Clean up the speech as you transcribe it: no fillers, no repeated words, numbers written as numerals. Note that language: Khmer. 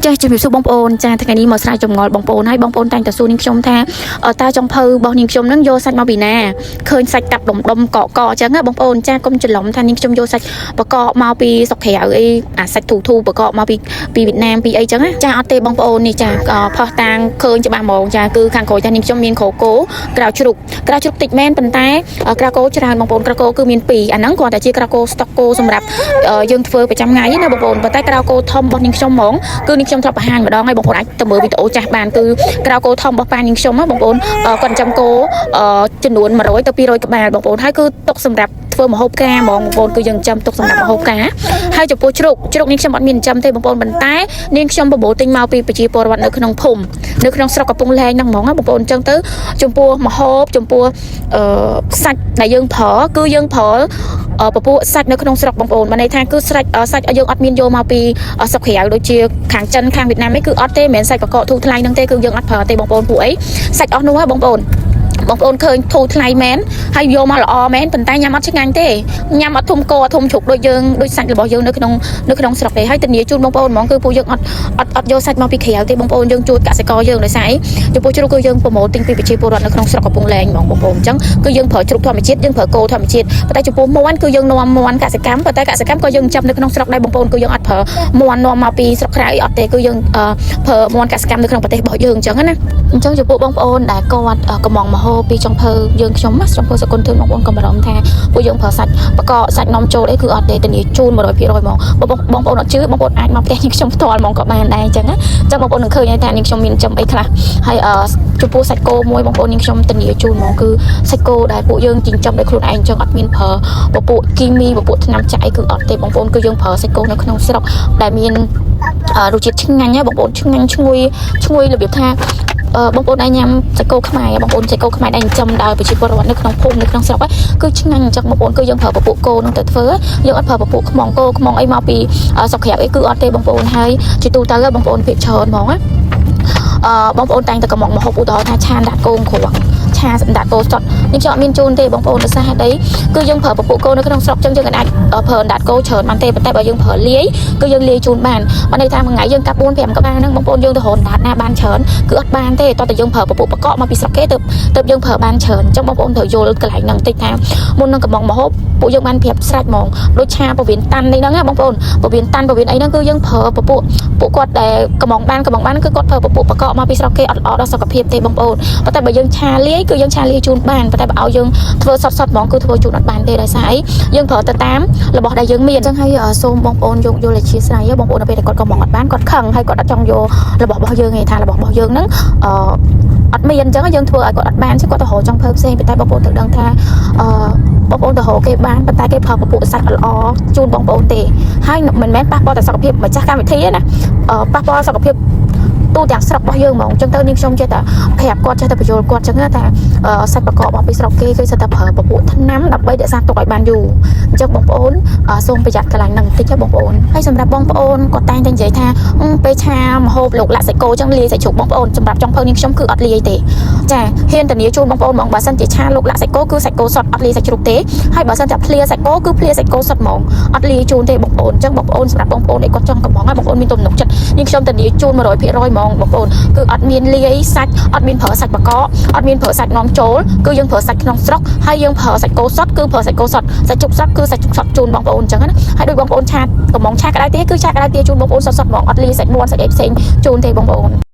ចាជំរាបសួរបងប្អូនចាថ្ងៃនេះមកស្រាវជ្រាវចម្ងល់បងប្អូនហើយបងប្អូនតែងតែសួរនាងខ្ញុំថាតើចុងភៅរបស់នាងខ្ញុំនឹងយកសាច់មកពីណាឃើញសាច់កាប់ដុំកកអញ្ចឹងណាបងប្អូនចាកុំច្រឡំថានាងខ្ញុំយកសាច់បកកមកពីស្រុកក្រៅអីអាសាច់ធូបកកមកពីវៀតណាមពីអីចឹងណាចាអត់ទេបងប្អូននេះចាផោះតាងឃើញច្បាស់ហ្មងចាគឺខាងក្រោយថានាងខ្ញុំមានក្រកោក្រៅជ្រូកតិចមែនប៉ុន្តែក្រកោច្រើនបងប្អូនក្រកោគឺមាន2អាហ្នឹងគ្រាន់តែជាក្រកោស្តុកគោសម្រាប់យើងធ្វើប្រចាំថ្ងៃណាបងប្អូនប៉ុន្តែក្រកោធំរបស់នាងខ្ញុំហ្មងគឺនាងខ្ញុំធ្លាប់បង្ហាញម្ដងហើយបងប្អូនអាចទៅមើលវីដេអូចាស់បានគឺក្រៅគោធំរបស់ប៉ានាងខ្ញុំណាបងប្អូនគាត់ចាំគោចំនួន100ទៅ200ក្បាលបងប្អូនហើយគឺទុកសម្រាប់ធ្វើម្ហូបការហ្មងបងប្អូនគឺយើងចាំទុកសម្រាប់ម្ហូបការហើយចំពោះជ្រូកនាងខ្ញុំអត់មានចាំទេបងប្អូនប៉ុន្តែនាងខ្ញុំបបោទិញមកពីប្រជាពលរដ្ឋនៅក្នុងភូមិនៅក្នុងស្រុកកំពង់លែងហ្នឹងហ្មងបងប្អូនអញ្ចឹងទៅចំពោះម្ហូបចំពោះសាច់ដែលយើងប្រើគឺយើងប្រើពពួកសាច់នៅក្នុងស្រុកបងប្អូនបានន័យថាគឺសាច់យើងអត់មានយកមកពីស្រុកក្រៅដូចជាខាងចិនខាងវៀតណាមអីគឺអត់ទេមិនមែនសាច់បកកធូរថ្លៃហ្នឹងទេគឺយើងអត់ប្រើទេបងប្អូនពួកអីសាច់អស់នោះហ៎បងប្អូនឃើញធូរថ្លៃមែនហើយយកមកល្អមែនប៉ុន្តែញ៉ាំអត់ឆ្ងាញ់ទេញ៉ាំអត់ធំកអត់ធំជ្រុកដូចសាច់របស់យើងនៅក្នុងស្រុកទេហើយធានាជូនបងប្អូនហ្មងគឺពួកយើងអត់យកសាច់មកពីក្រៅទេបងប្អូនយើងជួយកសិករយើងដោយសារអីចំពោះជ្រូកគឺយើងប្រម៉ូទទិញពីប្រជាពលរដ្ឋនៅក្នុងស្រុកកំពង់លែងហ្មងបងប្អូនអញ្ចឹងគឺយើងប្រើជ្រូកធម្មជាតិយើងប្រើគោធម្មជាតិប៉ុន្តែចំពោះមាន់គឺយើងនាំមាន់កសិកម្មប៉ុន្តែកសិកម្មក៏យើងចាប់នៅក្នុងស្រុកដែរបងប្អូនគឺយើងអត់ប្រើមាន់នាំមកពីស្រុកក្រៅអីអត់ទេគឺយើងប្រើមាន់កសិកម្មនៅក្នុងប្រទេសរបស់យើងអញ្ចឹងណាអញ្ចឹងចំពោះបងប្អូនដែលគាត់កំងមហោពីចុងភៅយើងខ្ញុំណាចុងភៅសកុនធឿនបងប្អូនកុំបារម្ភថាពួកយើងប្រើសាច់បកកសាច់នំចូលអីគឺអត់ទេធានាជូន 100% ហ្មងបងប្អូនអត់ជឿបងប្អូនអាចមកផ្ទះនាងខ្ញុំផ្ទាល់ហ្មងក៏បានដែរអញ្ចឹងណាអញ្ចឹងបងប្អូននឹងឃើញថានាងខ្ញុំមានចំអីខ្លះហើយចំពោះសាច់គោមួយបងប្អូននាងខ្ញុំធានាជូនហ្មងគឺសាច់គោដែលពួកយើងចិញ្ចឹមដោយខ្លួនឯងអញ្ចឹងអត់មានប្រើពពួកគីមីពពួកថ្នាំចាក់អីគឺអត់ទេបងប្អូនគឺយើងប្រើសាច់គោនៅក្នុងស្រុកដែលមានរសជាតិឆ្ងាញ់ណាបងប្អូនឆ្ងាញ់ឈ្ងុយរបៀបថាបងប្អូនអាចញ៉ាំសាច់គោខ្មែរបងប្អូនសាច់គោខ្មែរដែលចិញ្ចឹមដោយប្រជាពលរដ្ឋនៅក្នុងភូមិនៅក្នុងស្រុកគឺឆ្ងាញ់អញ្ចឹងបងប្អូនគឺយើងប្រើពពួកគោនឹងទៅធ្វើយើងអត់ប្រើពពួកខ្មុងគោខ្មុងអីមកពីស្រុកក្រៅអីគឺអត់ទេបងប្អូនហើយជាទូទៅបងប្អូនភាគច្រើនហ្មងណាបងប្អូនតែងតែកំងមហូបឧទាហរណ៍ថាឆាដាក់គោគ្រាប់ឆាដាក់គោសុតនេះខ្ញុំអត់មានជូនទេបងប្អូនដោយសារហេតុអីគឺយើងប្រើពពួកគោនៅក្នុងស្រុកចឹងយើងអាចប្រើដាក់គោច្រើនបានទេប៉ុន្តែបើយើងប្រើលាយគឺយើងលាយជូនបានន័យថាមួយថ្ងៃយើងកាប់4 5ក្បាលហ្នឹងបងប្អូនយើងទៅរកដាក់ណាបានច្រើនគឺអត់បានទេតោះតែយើងប្រើពពួកបកកមកពីស្រុកគេទៅយើងប្រើបានច្រើនអញ្ចឹងបងប្អូនត្រូវយល់កន្លែងហ្នឹងតិចថាមុននឹងកំងមហូបពួកយើងបានប្រាប់ស្រេចហ្មងដូចឆាពវៀនតាន់នេះហ្នឹងណាបងប្អូនពវៀនតាន់ពវៀនអីហ្នឹងគឺយើងប្រើពពួកគាត់ដែលកំងបានគឺគាត់ប្រើពពួកបកកមកពីស្រុកគេអត់ល្អដល់សុខភាពទេបងប្អូនប៉ុន្តែបើយើងឆាលាយគឺយើងឆាលាយជូនបានប៉ុន្តែបើឲ្យយើងធ្វើសុតហ្មងគឺធ្វើជូនអត់បានទេដោយសារអីយើងប្រើទៅតាមរបស់ដែលយើងមានអញ្ចឹងហើយសូមបងប្អូនយល់អធិស្ឋានបងប្អូននៅពេលដែលគាត់កំងអត់បានគាត់ខឹងហើយគាត់អត់ចង់យករបស់យើងទេថារបស់យើងហ្នឹងអត់មានអញ្ចឹងយើងធ្វើឲ្យគាត់អត់បានchứគាត់ទៅរកចង់ភើផ្សេងប៉ុន្តែបងប្អូនត្រូវដឹងថាបងប្អូនទៅរកគេបានប៉ុន្តែគេប្រើពពួកសាច់ល្អជូនបងប្អូនទេហើយមិនមែនប៉ះពាល់តែសុខភាពម្ចាស់កម្មវិធីទេណាប៉ះពាល់សុខភាពទូទាំងស្រុករបស់យើងហ្មងអញ្ចឹងទៅនាងខ្ញុំចេះតែប្រាប់គាត់ចេះតែបញ្យល់គាត់អញ្ចឹងថាសាច់បកករបស់ពីស្រុកគេគឺសិតតែប្រើពពួកថ្នាំដើម្បីរក្សាទុកឲ្យបានយូរអញ្ចឹងបងប្អូនសូមប្រយ័ត្នកន្លែងហ្នឹងបន្តិចបងប្អូនហើយសម្រាប់បងប្អូនគាត់តែងតែនិយាយថាពេលឆាម្ហូបលោកលាក់សាច់គោអញ្ចឹងលាយសាច់ជ្រូកបងប្អូនសម្រាប់ចុងភៅនាងខ្ញុំគឺអត់លាយទេចាហ៊ានធានាជូនបងប្អូនហ្មងបើសិនជាឆាលោកលាក់សាច់គោគឺសាច់គោសុតអត់លាយសាច់ជ្រូកទេហើយបើសិនតែភ្លាសាច់គោគឺភ្លាសាច់គោសុតហ្មងអត់លាយជូនទេបងប្អូនអញ្ចឹងបងប្អូនសម្រាប់បងប្អូនដែលគាត់ចង់កំងហើយបងប្អូនមានទំនុកចិត្តនាងខ្ញុំធានាជូន 100% ហ្មងបងប្អូនគឺអត់មានលាយសាច់អត់មានប្រើសាច់បកកអត់មានប្រើសាច់នាំចូលគឺយើងប្រើសាច់ក្នុងស្រុកហើយយើងប្រើសាច់គោសុតគឺប្រើសាច់គោសុតសាច់ជ្រូកសុតគឺសាច់ជ្រូកសុតជូនបងប្អូនអញ្ចឹងណាហើយដូចបងប្អូនឆាកំងឆាក្តៅទេគឺឆាក្តៅទេជូនបងប្អូនសុតហ្មងអត់លាយសាច់មាន់សាច់អីផ្សេងជូនទេបងប្អូន